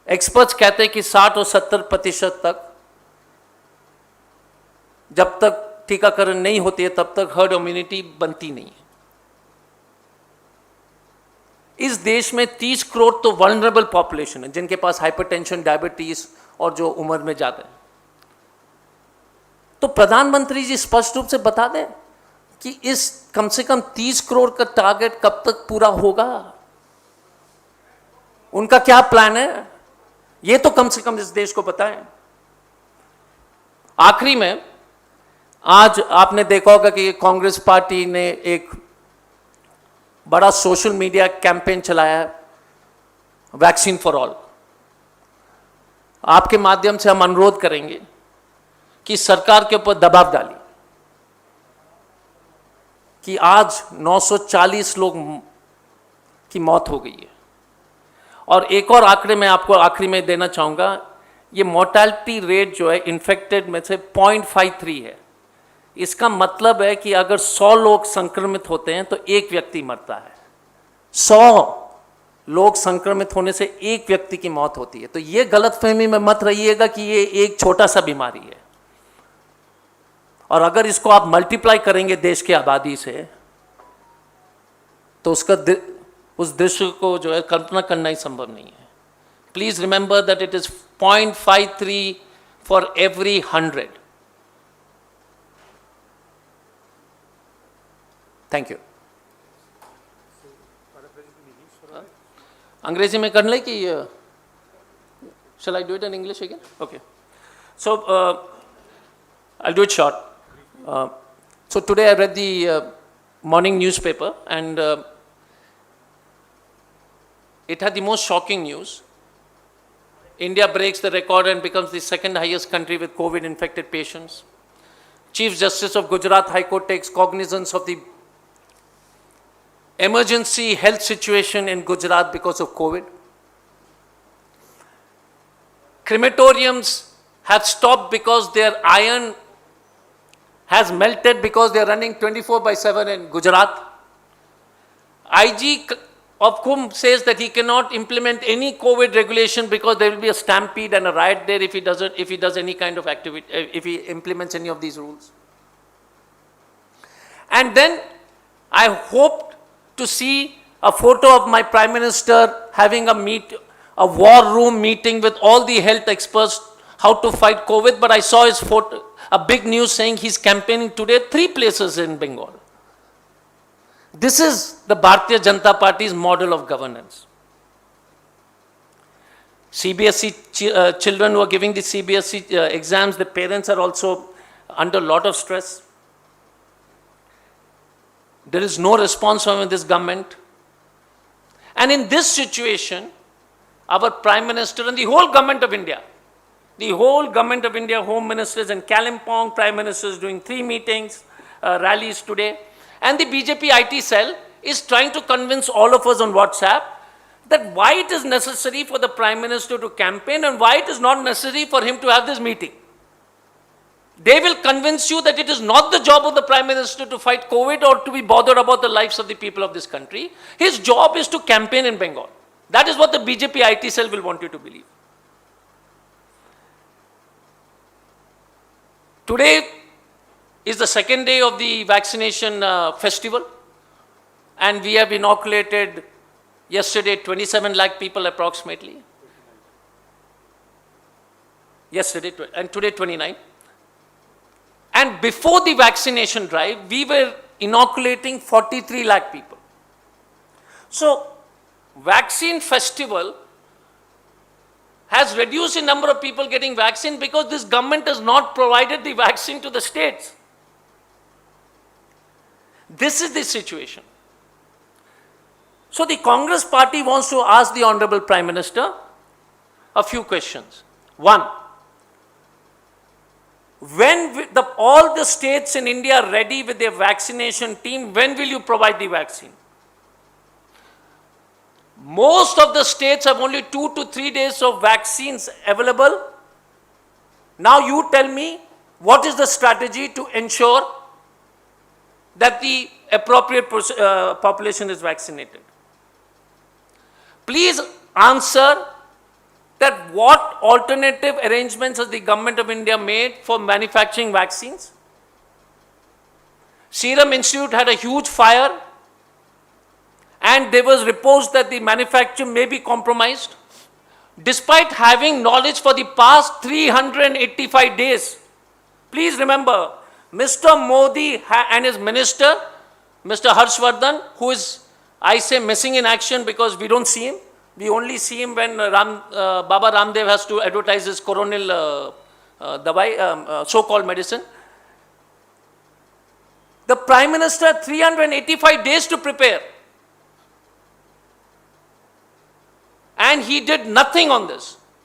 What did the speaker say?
Experts कहते हैं कि 60 और 70% तक, जब तक टीकाकरण नहीं होती है तब तक हर्ड इम्यूनिटी बनती नहीं है। इस देश में 30 करोड़ तो वल्नरेबल पॉपुलेशन है, जिनके पास हाइपरटेंशन, डायबिटीज और जो उम्र में ज्यादा है। तो प्रधानमंत्री जी स्पष्ट रूप से बता दें कि इस कम से कम 30 करोड़ का टारगेट कब तक पूरा होगा, उनका क्या प्लान है, ये तो कम से कम इस देश को बताएं। आखिरी में, आज आपने देखा होगा कि कांग्रेस पार्टी ने एक बड़ा सोशल मीडिया कैंपेन चलाया है, वैक्सीन फॉर ऑल। आपके माध्यम से हम अनुरोध करेंगे कि सरकार के ऊपर दबाव डालिए कि आज 940 लोग की मौत हो गई है। और एक और आंकड़े मैं आपको आखिरी में देना चाहूंगा, ये मोर्टेलिटी रेट जो है इन्फेक्टेड में से 0.53 है। इसका मतलब है कि अगर 100 लोग संक्रमित होते हैं तो एक व्यक्ति मरता है। 100 लोग संक्रमित होने से एक व्यक्ति की मौत होती है। तो ये गलतफहमी में मत रहिएगा कि ये एक छोटा सा बीमारी है। और अगर इसको आप मल्टीप्लाई करेंगे देश की आबादी से, तो उस दृश्य को जो है कल्पना करना ही संभव नहीं है। Please remember that it is 0.53 for every 100। Thank you. अंग्रेजी में कर ले कि shall I do it in English again? Okay. So I'll do it short. So today I read the morning newspaper, and it had the most shocking news. India breaks the record and becomes the second highest country with COVID infected patients. Chief Justice of Gujarat High Court takes cognizance of the emergency health situation in Gujarat because of COVID. Crematoriums have stopped because their iron has melted because they are running 24/7 in Gujarat. IG of Kumbh says that he cannot implement any COVID regulation because there will be a stampede and a riot there if he does any kind of activity, if he implements any of these rules. And then I hoped to see a photo of my Prime Minister having a war room meeting with all the health experts how to fight COVID, but I saw his photo, a big news saying he's campaigning today at 3 places in Bengal. This is the Bharatiya Janata Party's model of governance. CBSE children who are giving the CBSE exams, the parents are also under a lot of stress. There is no response from this government. And in this situation, our Prime Minister and the whole government of India, Home Ministers in Kalimpong, Prime Minister is doing 3 meetings, rallies today, and the BJP IT cell is trying to convince all of us on WhatsApp that why it is necessary for the Prime Minister to campaign and why it is not necessary for him to have this meeting. They will convince you that it is not the job of the Prime Minister to fight COVID or to be bothered about the lives of the people of this country. His job is to campaign in Bengal. That is what the BJP IT cell will want you to believe. Today is the second day of the vaccination festival, and we have inoculated yesterday 27 lakh people approximately. Yesterday, and today 29. And before the vaccination drive, we were inoculating 43 lakh people. So, vaccine festival has reduced the number of people getting vaccine because this government has not provided the vaccine to the states. This is the situation. So the Congress party wants to ask the Honorable Prime Minister a few questions. One, when all the states in India are ready with their vaccination team, when will you provide the vaccine? Most of the states have only 2 to 3 days of vaccines available. Now you tell me, what is the strategy to ensure that the appropriate population is vaccinated? Please answer that what alternative arrangements has the government of India made for manufacturing vaccines? Serum Institute had a huge fire, and there was reports that the manufacture may be compromised. Despite having knowledge for the past 385 days, please remember, Mr. Modi and his minister, Mr. Harshvardhan, who is, I say, missing in action because we don't see him. We only see him when Baba Ramdev has to advertise his coronal so-called medicine. The Prime Minister had 385 days to prepare. And he did nothing on this.